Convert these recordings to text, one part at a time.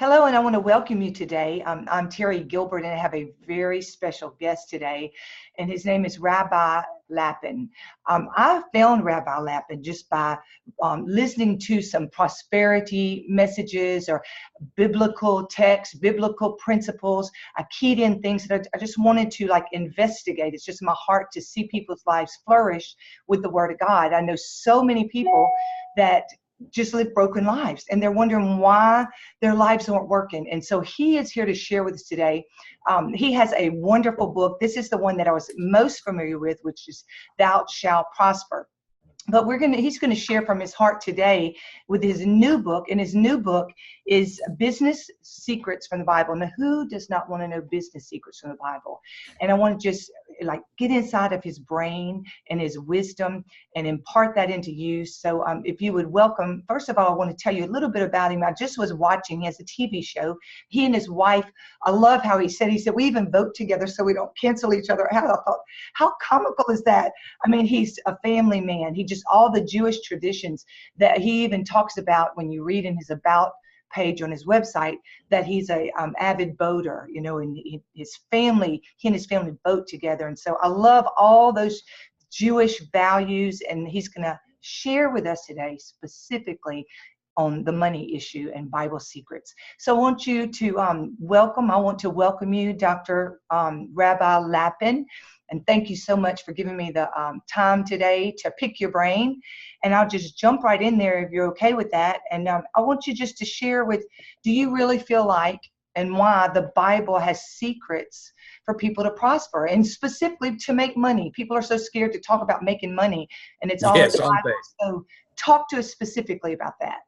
Hello, and I want to welcome you today. I'm Terri Gilbert, and I have a very special guest today, and his name is Rabbi Lapin. I found Rabbi Lapin just by listening to some prosperity messages or biblical texts, biblical principles. I keyed in things that I just wanted to investigate. It's just my heart to see people's lives flourish with the Word of God. I know so many people that just live broken lives, and they're wondering why their lives aren't working. And so he is here to share with us today. He has a wonderful book. This is the one that I was most familiar with, which is Thou Shalt Prosper. But he's going to share from his heart today with his new book, and his new book is Business Secrets from the Bible. Now, who does not want to know business secrets from the Bible? And I want to just get inside of his brain and his wisdom and impart that into you. So if you would welcome, first of all, I want to tell you a little bit about him. I just was watching, he has a TV show. He and his wife, I love how he said, we even vote together so we don't cancel each other out. I thought, how comical is that? I mean, he's a family man. He just, all the Jewish traditions that he even talks about when you read in his about page on his website, that he's a avid boater, and he and his family boat together. And so I love all those Jewish values, and he's going to share with us today specifically on the money issue and Bible secrets. So I want to welcome you, Dr. Rabbi Lapin. And thank you so much for giving me the time today to pick your brain. And I'll just jump right in there if you're okay with that. And I want you just to share do you really feel like and why the Bible has secrets for people to prosper and specifically to make money? People are so scared to talk about making money, and it's all in the Bible. So talk to us specifically about that.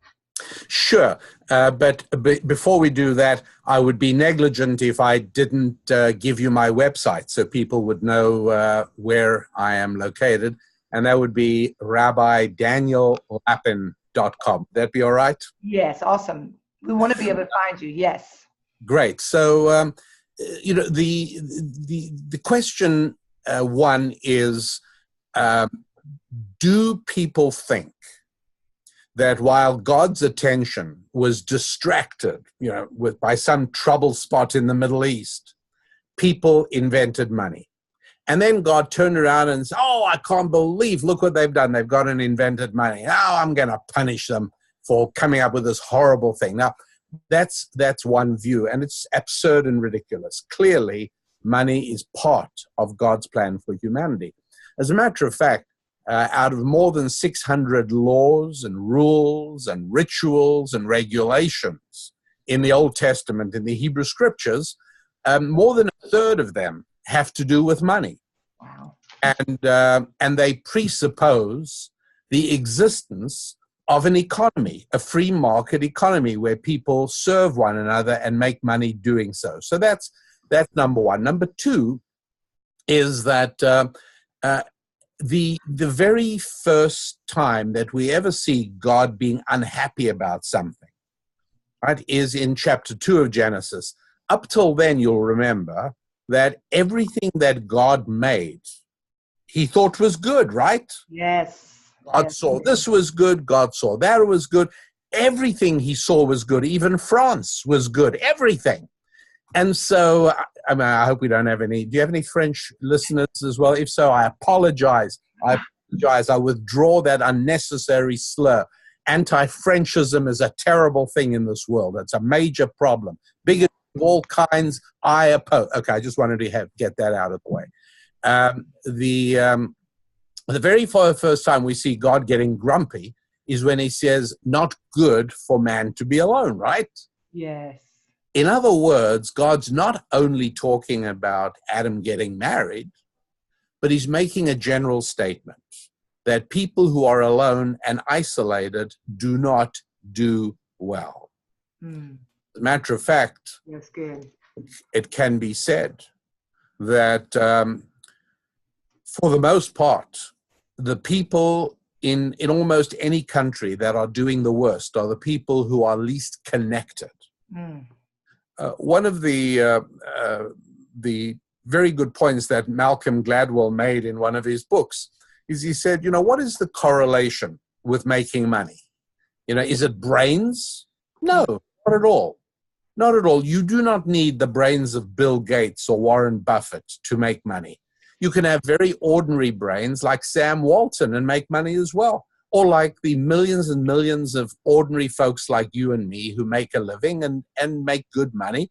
Sure, but before we do that, I would be negligent if I didn't give you my website so people would know where I am located, and that would be rabbidaniellapin.com. That be all right? Yes, awesome. We want to be able to find you. Yes. Great. So, the question one is, do people think that while God's attention was distracted, by some trouble spot in the Middle East, people invented money? And then God turned around and said, oh, I can't believe, look what they've done. They've gone and invented money. Oh, I'm going to punish them for coming up with this horrible thing. Now, that's one view, and it's absurd and ridiculous. Clearly, money is part of God's plan for humanity. As a matter of fact, out of more than 600 laws and rules and rituals and regulations in the Old Testament, in the Hebrew Scriptures, more than a third of them have to do with money. Wow. And they presuppose the existence of an economy, a free market economy where people serve one another and make money doing so. So that's number one. Number two is that the very first time that we ever see God being unhappy about something, right, is in chapter 2 of Genesis. Up till then, you'll remember that everything that God made, he thought was good, right? Yes. God saw this was good. God saw that was good. Everything he saw was good. Even France was good. Everything. And so, I hope we don't have any. Do you have any French listeners as well? If so, I apologize. I withdraw that unnecessary slur. Anti-Frenchism is a terrible thing in this world. It's a major problem. Bigger of all kinds, I oppose. Okay, I just wanted to get that out of the way. The very first time we see God getting grumpy is when he says, not good for man to be alone, right? Yes. In other words, God's not only talking about Adam getting married, but he's making a general statement that people who are alone and isolated do not do well. As a matter of fact, that's good. It can be said that for the most part, the people in almost any country that are doing the worst are the people who are least connected. One of the very good points that Malcolm Gladwell made in one of his books is he said, what is the correlation with making money? Is it brains? No, not at all. Not at all. You do not need the brains of Bill Gates or Warren Buffett to make money. You can have very ordinary brains like Sam Walton and make money as well. Or like the millions and millions of ordinary folks like you and me who make a living and make good money,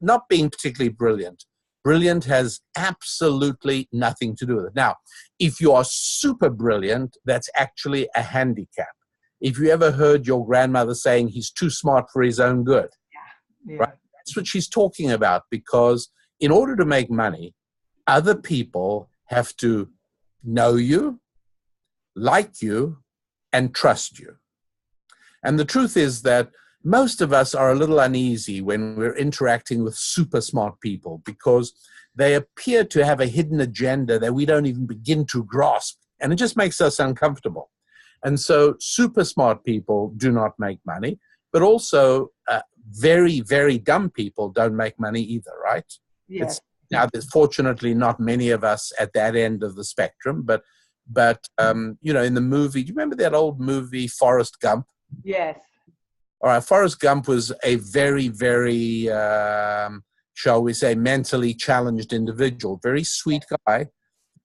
not being particularly brilliant. Brilliant has absolutely nothing to do with it. Now, if you are super brilliant, that's actually a handicap. If you ever heard your grandmother saying he's too smart for his own good, Yeah. right? That's what she's talking about, because in order to make money, other people have to know you, like you, and trust you. And the truth is that most of us are a little uneasy when we're interacting with super smart people because they appear to have a hidden agenda that we don't even begin to grasp. And it just makes us uncomfortable. And so super smart people do not make money, but also very, very dumb people don't make money either, right? Yes. Now, there's fortunately not many of us at that end of the spectrum, but you know, in the movie, do you remember that old movie, Forrest Gump? Yes. All right, Forrest Gump was a very, very, shall we say, mentally challenged individual. Very sweet guy,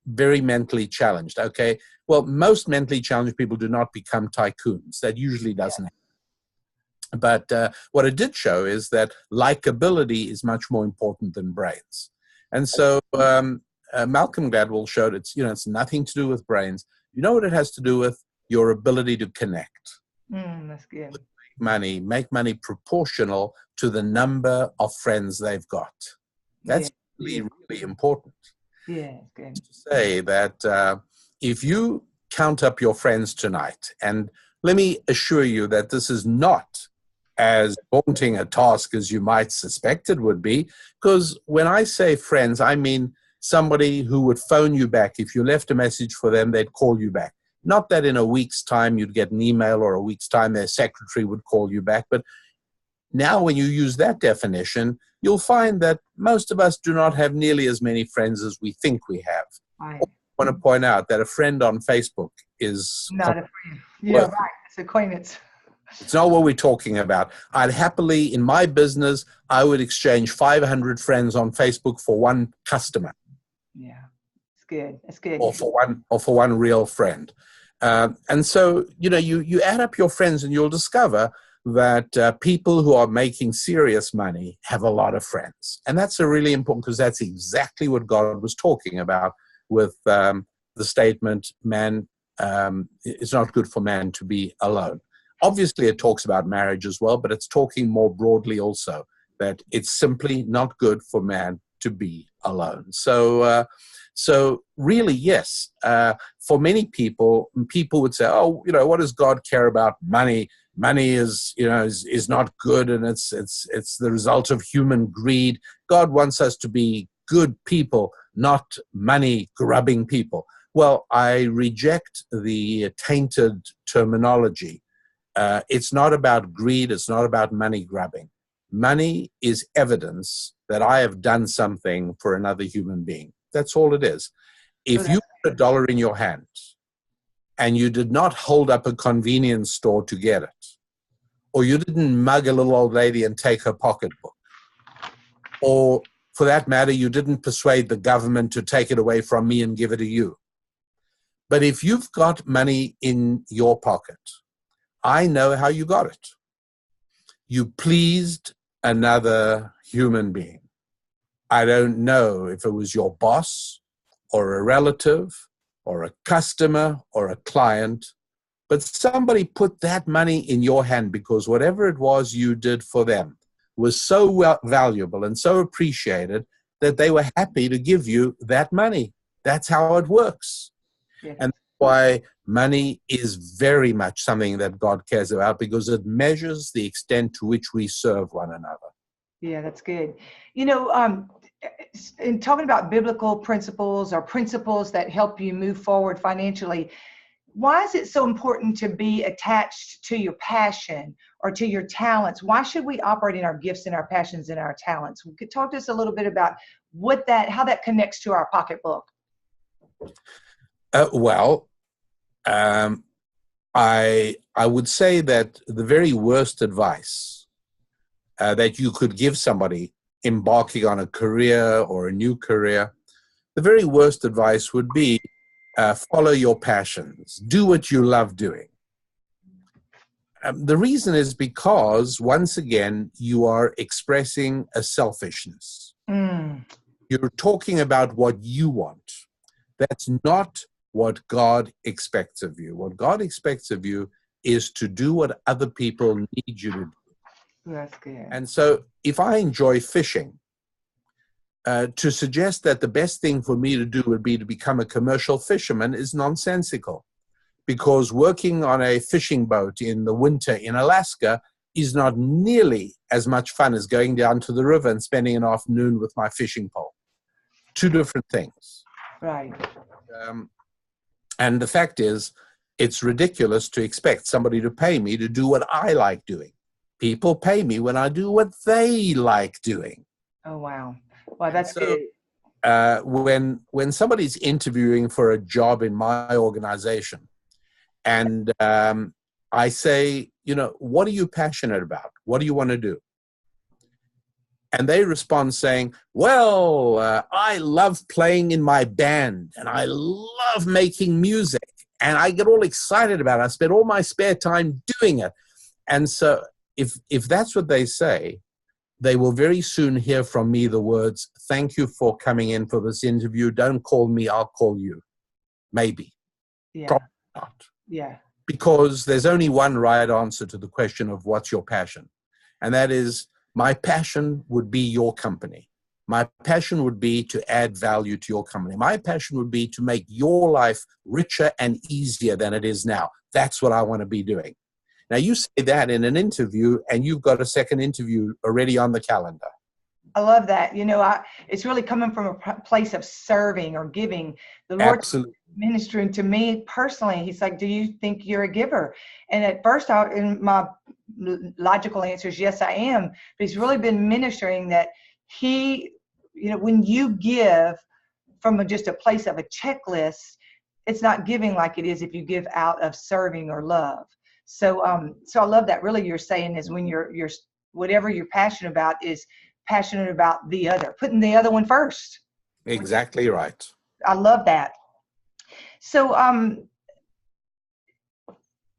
very mentally challenged. Okay, well, most mentally challenged people do not become tycoons. That usually doesn't happen. But what it did show is that likability is much more important than brains. And so Malcolm Gladwell showed it's nothing to do with brains. You know what it has to do with? Your ability to connect. That's good. Make money proportional to the number of friends they've got. That's really, really important. Yeah, good. To say that if you count up your friends tonight, and let me assure you that this is not as daunting a task as you might suspect it would be, because when I say friends, I mean somebody who would phone you back. If you left a message for them, they'd call you back. Not that in a week's time you'd get an email, or a week's time their secretary would call you back, but now when you use that definition, you'll find that most of us do not have nearly as many friends as we think we have. Right. I want to point out that a friend on Facebook is not a friend. Yeah, right. It's acquaintance. It's not what we're talking about. I'd happily, in my business, I would exchange 500 friends on Facebook for one customer. Yeah, it's good. It's good. Or for one real friend. And so, you add up your friends and you'll discover that people who are making serious money have a lot of friends. And that's a really important, because that's exactly what God was talking about with the statement, man, it's not good for man to be alone. Obviously, it talks about marriage as well, but it's talking more broadly also that it's simply not good for man to be alone. So really, yes, for many people would say, oh, what does God care about money? Money is not good, and it's the result of human greed. God wants us to be good people, not money grubbing people. Well, I reject the tainted terminology. It's not about greed. It's not about money grubbing. Money is evidence that I have done something for another human being. That's all it is. If you put $1 in your hand and you did not hold up a convenience store to get it, or you didn't mug a little old lady and take her pocketbook, or for that matter, you didn't persuade the government to take it away from me and give it to you. But if you've got money in your pocket, I know how you got it. You pleased another human being. I don't know if it was your boss or a relative or a customer or a client, but somebody put that money in your hand because whatever it was you did for them was so valuable and so appreciated that they were happy to give you that money. That's how it works. Yeah. And why money is very much something that God cares about, because it measures the extent to which we serve one another. Yeah, that's good. In talking about biblical principles or principles that help you move forward financially, why is it so important to be attached to your passion or to your talents? Why should we operate in our gifts and our passions and our talents? Could talk to us a little bit about how that connects to our pocketbook. I would say that the very worst advice that you could give somebody embarking on a career or a new career, the very worst advice would be follow your passions. Do what you love doing. The reason is because, once again, you are expressing a selfishness. You're talking about what you want. That's not what God expects of you. What God expects of you is to do what other people need you to do. That's good. And so if I enjoy fishing, to suggest that the best thing for me to do would be to become a commercial fisherman is nonsensical, because working on a fishing boat in the winter in Alaska is not nearly as much fun as going down to the river and spending an afternoon with my fishing pole. Two different things. Right. And the fact is, it's ridiculous to expect somebody to pay me to do what I like doing. People pay me when I do what they like doing. Oh, wow. Well, that's so, good. When somebody's interviewing for a job in my organization, and I say, what are you passionate about? What do you want to do? And they respond saying, well, I love playing in my band, and I love making music, and I get all excited about it. I spend all my spare time doing it. And so if that's what they say, they will very soon hear from me the words, thank you for coming in for this interview. Don't call me, I'll call you. Maybe. Yeah. Probably not. Yeah. Because there's only one right answer to the question of what's your passion. And that is, my passion would be your company. My passion would be to add value to your company. My passion would be to make your life richer and easier than it is now. That's what I want to be doing. Now, you say that in an interview, and you've got a second interview already on the calendar. I love that. It's really coming from a place of serving or giving. The Lord Absolutely. Ministering to me personally. He's like, do you think you're a giver? And at first, my logical answer is yes, I am. But he's really been ministering that when you give from just a place of a checklist, it's not giving like it is if you give out of serving or love. So I love that. Really, you're saying is when you're whatever you're passionate about is passionate about the other, putting the other one first. Exactly right. I love that. So,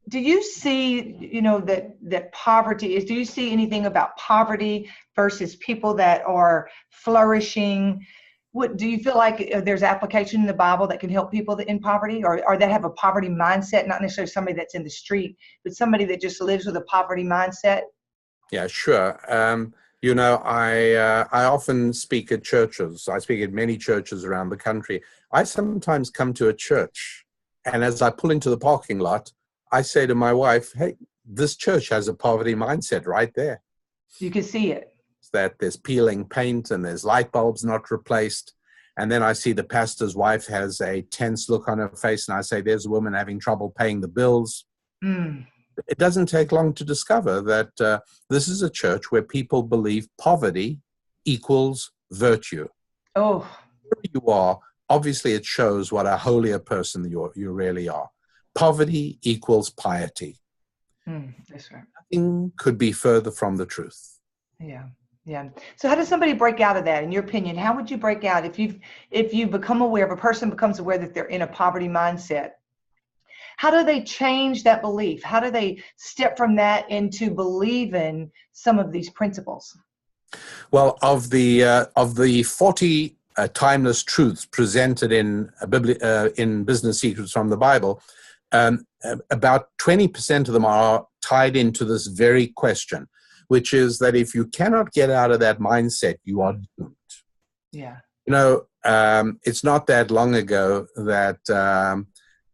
do you see, that poverty is, do you see anything about poverty versus people that are flourishing? What do you feel like there's application in the Bible that can help people in poverty or that have a poverty mindset, not necessarily somebody that's in the street, but somebody that just lives with a poverty mindset? Yeah, sure. I often speak at churches. I speak at many churches around the country. I sometimes come to a church, and as I pull into the parking lot, I say to my wife, hey, this church has a poverty mindset right there. You can see it. That there's peeling paint and there's light bulbs not replaced. And then I see the pastor's wife has a tense look on her face, and I say, there's a woman having trouble paying the bills. It doesn't take long to discover that this is a church where people believe poverty equals virtue. Oh. Wherever you are, obviously it shows what a holier person you really are. Poverty equals piety. That's right. Nothing could be further from the truth. Yeah. Yeah. So how does somebody break out of that? In your opinion, how would you break out if you become aware, if a person becomes aware that they're in a poverty mindset? How do they change that belief? How do they step from that into believing some of these principles? Well, of the 40 timeless truths presented in Business Secrets from the Bible, about 20% of them are tied into this very question, which is that if you cannot get out of that mindset, you are doomed. Yeah. It's not that long ago that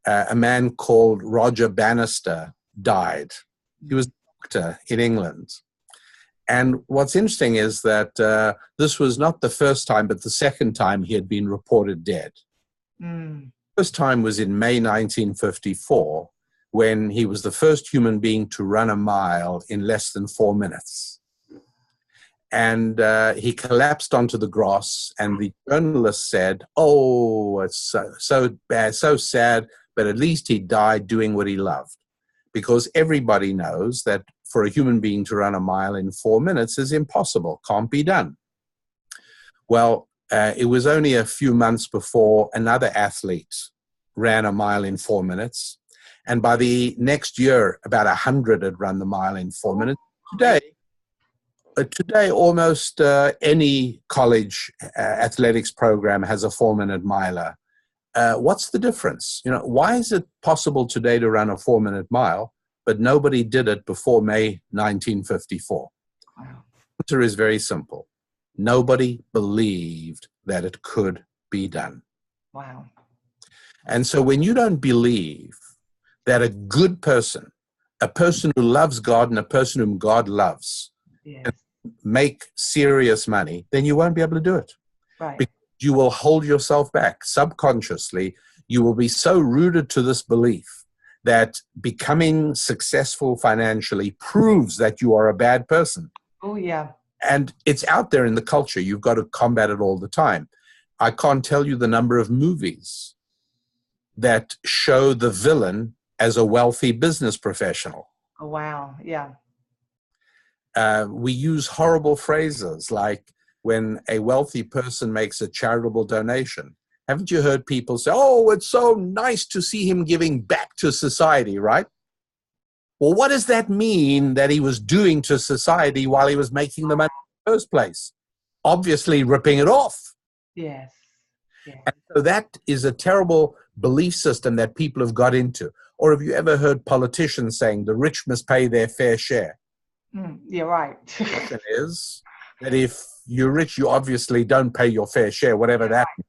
a man called Roger Bannister died. He was a doctor in England. And what's interesting is that this was not the first time, but the second time he had been reported dead. The first time was in May 1954, when he was the first human being to run a mile in less than 4 minutes. And he collapsed onto the grass, and the journalist said, oh, it's so bad, so sad, but at least he died doing what he loved. because everybody knows that for a human being to run a mile in 4 minutes is impossible, can't be done. Well, it was only a few months before another athlete ran a mile in 4 minutes. And by the next year, about 100 had run the mile in 4 minutes. Today, almost any college athletics program has a 4-minute miler. What's the difference? Why is it possible today to run a 4-minute mile, but nobody did it before May 1954? Wow. The answer is very simple. Nobody believed that it could be done. Wow. And so when you don't believe that a good person, a person who loves God and a person whom God loves, yes, can make serious money, then you won't be able to do it. Right. Because you will hold yourself back. Subconsciously, you will be so rooted to this belief that becoming successful financially proves that you are a bad person. Oh, yeah. And it's out there in the culture. You've got to combat it all the time. I can't tell you the number of movies that show the villain as a wealthy business professional. Oh, wow. Yeah. We use horrible phrases like when a wealthy person makes a charitable donation. Haven't you heard people say, oh, it's so nice to see him giving back to society, right? Well, what does that mean that he was doing to society while he was making the money in the first place? Obviously ripping it off. Yes. Yes. And so that is a terrible belief system that people have got into. Or have you ever heard politicians saying the rich must pay their fair share? Yeah, right. The question is that if you're rich, you obviously don't pay your fair share, whatever that means.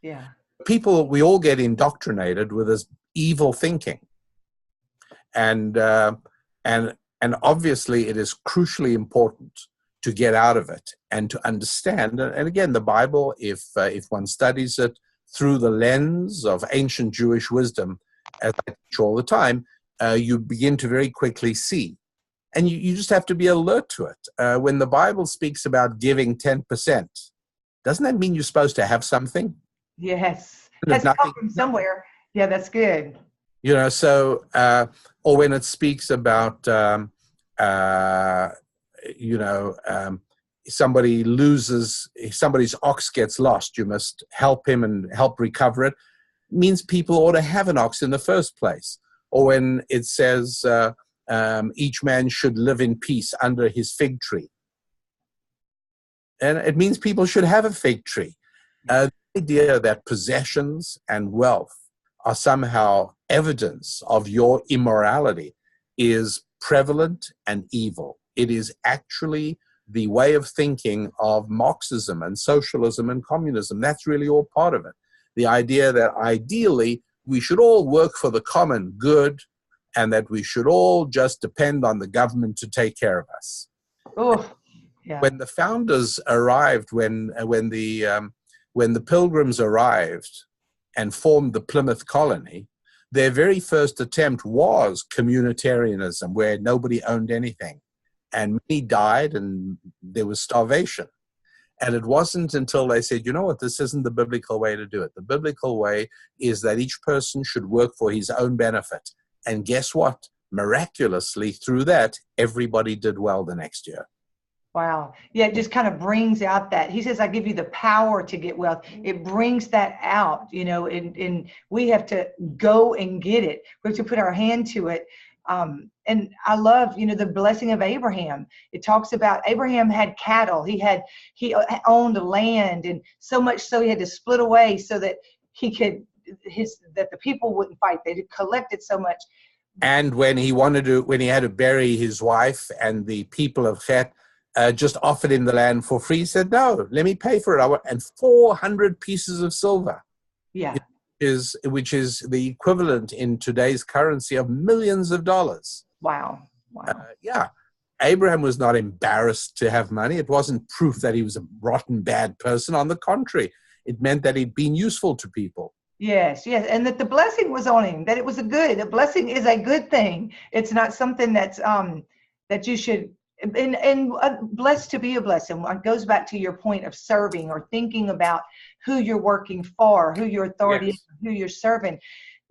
Yeah. People, we all get indoctrinated with this evil thinking. And obviously it is crucially important to get out of it and to understand. And again, the Bible, if one studies it through the lens of ancient Jewish wisdom, as I teach all the time, you begin to very quickly see. And you just have to be alert to it. When the Bible speaks about giving 10%, doesn't that mean you're supposed to have something? Yes. Has to come from somewhere. Yeah, that's good. So, or when it speaks about, somebody loses, somebody's ox gets lost, you must help him and help recover it. It means people ought to have an ox in the first place. Or when it says, each man should live in peace under his fig tree. And it means people should have a fig tree. The idea that possessions and wealth are somehow evidence of your immorality is prevalent and evil. It is actually the way of thinking of Marxism and socialism and communism. That's really all part of it. The idea that ideally we should all work for the common good and that we should all just depend on the government to take care of us. Oh, yeah. When the founders arrived, when the Pilgrims arrived and formed the Plymouth colony, their very first attempt was communitarianism, where nobody owned anything. And many died and there was starvation. And it wasn't until they said, you know what, this isn't the biblical way to do it. The biblical way is that each person should work for his own benefit. And guess what? Miraculously, through that, everybody did well the next year. Wow. Yeah, it just kind of brings out that, he says, I give you the power to get wealth. It brings that out, and we have to go and get it. We have to put our hand to it. And I love, the blessing of Abraham. It talks about Abraham had cattle. He owned land, and so much so he had to split away so that that the people wouldn't fight. They collected so much. And when he had to bury his wife, and the people of Chet just offered him the land for free, he said, no, let me pay for it. And 400 pieces of silver. Yeah. Which is the equivalent in today's currency of millions of dollars. Wow. Yeah. Abraham was not embarrassed to have money. It wasn't proof that he was a rotten, bad person. On the contrary, it meant that he'd been useful to people. Yes. And that the blessing was on him, that it was the blessing is a good thing. It's not something that's, that you should, and blessed to be a blessing. It goes back to your point of serving or thinking about who you're working for, who your authority is, who you're serving.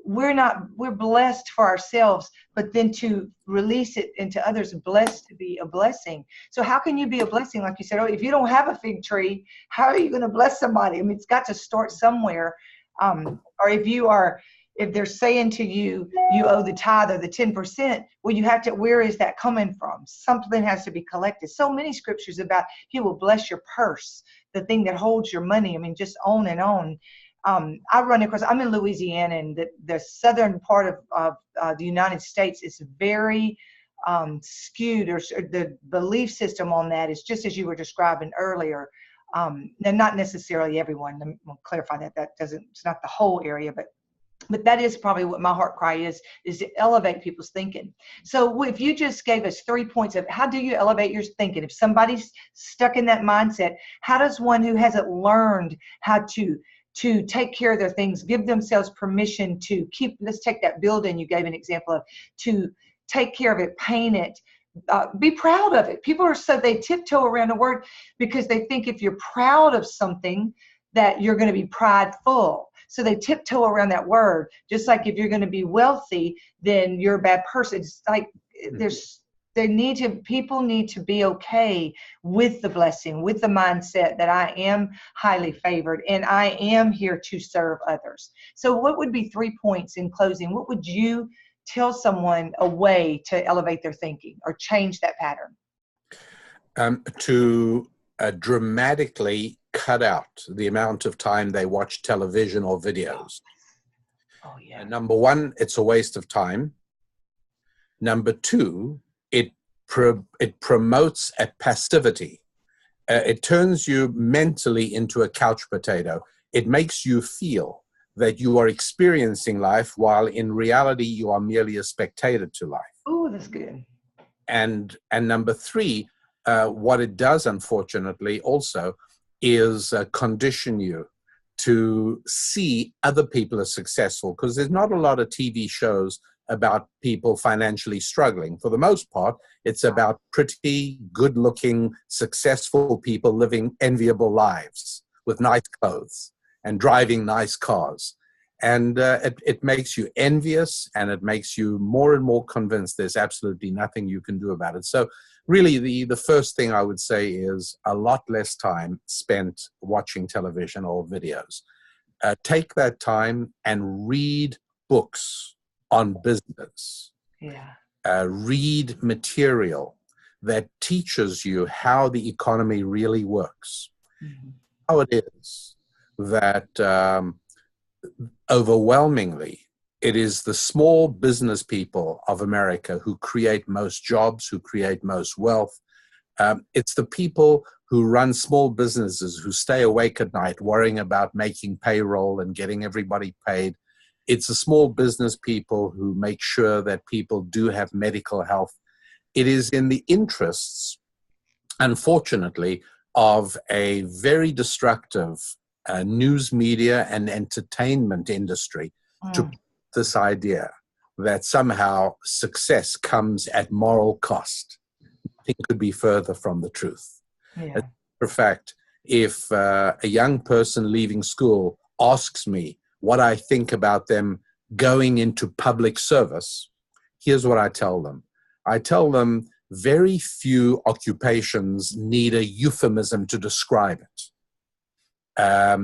we're blessed for ourselves, but then to release it into others, blessed to be a blessing. So how can you be a blessing? Like you said, oh, if you don't have a fig tree, how are you going to bless somebody? I mean, it's got to start somewhere. Or if they're saying to you, you owe the tithe or the 10%, well, you have to, where is that coming from? Something has to be collected. So many scriptures about he will bless your purse, the thing that holds your money. I mean, just on and on. I run across, I'm in Louisiana, and the southern part of the United States is very skewed, or the belief system on that is just as you were describing earlier. And not necessarily everyone, let me clarify that, it's not the whole area, but that is probably what my heart cry is to elevate people's thinking. So if you just gave us 3 points of how do you elevate your thinking, if somebody's stuck in that mindset, how does one who hasn't learned how to take care of their things, give themselves permission to keep, let's take that building you gave an example of, to take care of it, paint it, be proud of it. People they tiptoe around the word because they think if you're proud of something that you're going to be prideful. So they tiptoe around that word. Just like if you're going to be wealthy, then you're a bad person. It's like people need to be okay with the blessing, with the mindset that I am highly favored and I am here to serve others. So what would be 3 points in closing? What would you tell someone a way to elevate their thinking or change that pattern? To dramatically cut out the amount of time they watch television or videos. Oh, yeah. Number one, it's a waste of time. Number two, it promotes a passivity. It turns you mentally into a couch potato. It makes you feel that you are experiencing life while in reality you are merely a spectator to life. Oh, that's good. And number three, what it does, unfortunately, also is condition you to see other people as successful, because there's not a lot of TV shows about people financially struggling. For the most part, it's about pretty good-looking, successful people living enviable lives with nice clothes and driving nice cars. And it makes you envious, and it makes you more and more convinced there's absolutely nothing you can do about it. So really, the first thing I would say is a lot less time spent watching television or videos. Take that time and read books on business. Yeah. Read material that teaches you how the economy really works. Mm-hmm. How it is that overwhelmingly, it is the small business people of America who create most jobs, who create most wealth. It's the people who run small businesses who stay awake at night worrying about making payroll and getting everybody paid. It's the small business people who make sure that people do have medical health. It is in the interests, unfortunately, of a very destructive news media and entertainment industry to put this idea that somehow success comes at moral cost. Nothing could be further from the truth. Yeah. As a matter of fact, if a young person leaving school asks me what I think about them going into public service, here's what I tell them. I tell them very few occupations need a euphemism to describe it. I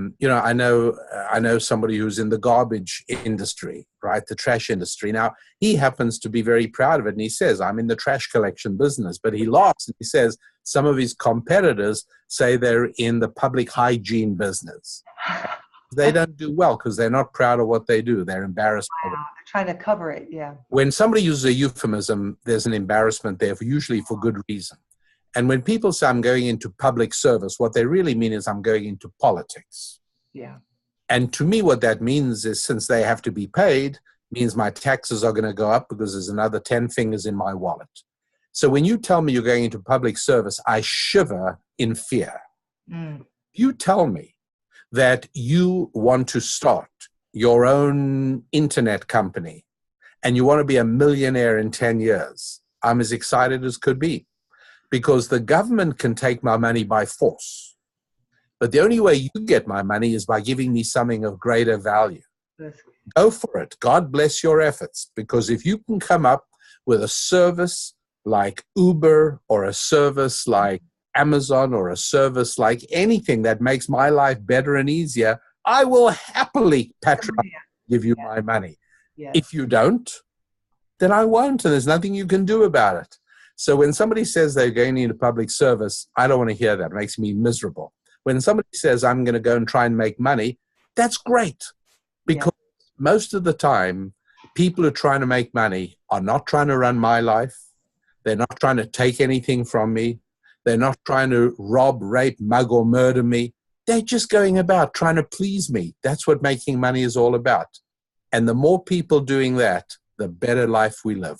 know somebody who's in the garbage industry, right? The trash industry. Now, he happens to be very proud of it. And he says, I'm in the trash collection business. But he laughs and he says, some of his competitors say they're in the public hygiene business. They don't do well because they're not proud of what they do. They're embarrassed. Wow, they're trying to cover it, yeah. When somebody uses a euphemism, there's an embarrassment there, usually for good reason. And when people say I'm going into public service, what they really mean is I'm going into politics. Yeah. And to me, what that means is since they have to be paid, means my taxes are going to go up because there's another 10 fingers in my wallet. So when you tell me you're going into public service, I shiver in fear. You tell me that you want to start your own internet company and you want to be a millionaire in 10 years. I'm as excited as could be. Because the government can take my money by force. But the only way you get my money is by giving me something of greater value. Go for it. God bless your efforts. Because if you can come up with a service like Uber or a service like Amazon or a service like anything that makes my life better and easier, I will happily patronize, give you my money. Yes. If you don't, then I won't, and there's nothing you can do about it. So when somebody says they're going into public service, I don't want to hear that. It makes me miserable. When somebody says I'm going to go and try and make money, that's great. Because most of the time, people who are trying to make money are not trying to run my life. They're not trying to take anything from me. They're not trying to rob, rape, mug, or murder me. They're just going about trying to please me. That's what making money is all about. And the more people doing that, the better life we live.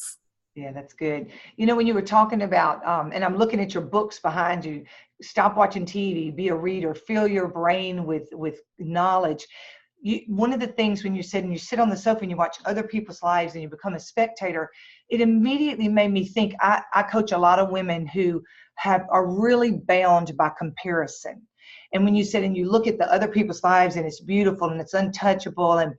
Yeah, that's good. You know, when you were talking about, and I'm looking at your books behind you, stop watching TV, be a reader, fill your brain with knowledge. One of the things when you said, and you sit on the sofa and you watch other people's lives and you become a spectator, it immediately made me think, I coach a lot of women who are really bound by comparison. And when you said, and you look at the other people's lives and it's beautiful and it's untouchable, and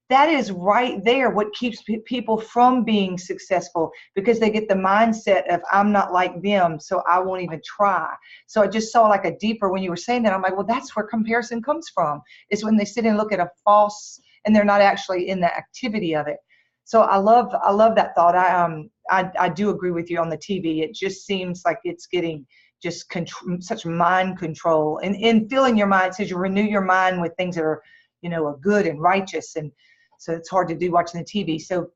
that is right there what keeps people from being successful, because they get the mindset of I'm not like them, so I won't even try. So I just saw like a deeper, when you were saying that, I'm like, well, that's where comparison comes from. It's when they sit and look at a false and they're not actually in the activity of it. So I love that thought. I do agree with you on the TV. It just seems like it's getting just such mind control, and in filling your mind, it says you renew your mind with things that are, are good and righteous. And so it's hard to do watching the TV. So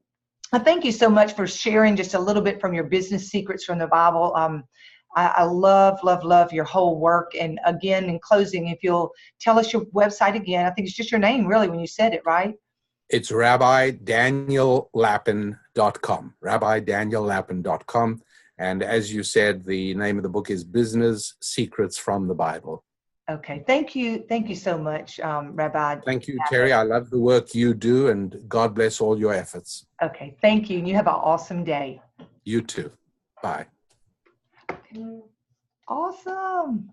I thank you so much for sharing just a little bit from your business secrets from the Bible. I love your whole work. And again, in closing, if you'll tell us your website again. I think it's just your name, really, when you said it, right? It's RabbiDanielLapin.com, RabbiDanielLapin.com. And as you said, the name of the book is Business Secrets from the Bible. Okay. Thank you. Thank you so much, Rabbi. Thank you, Terri. I love the work you do, and God bless all your efforts. Okay. Thank you. And you have an awesome day. You too. Bye. Awesome.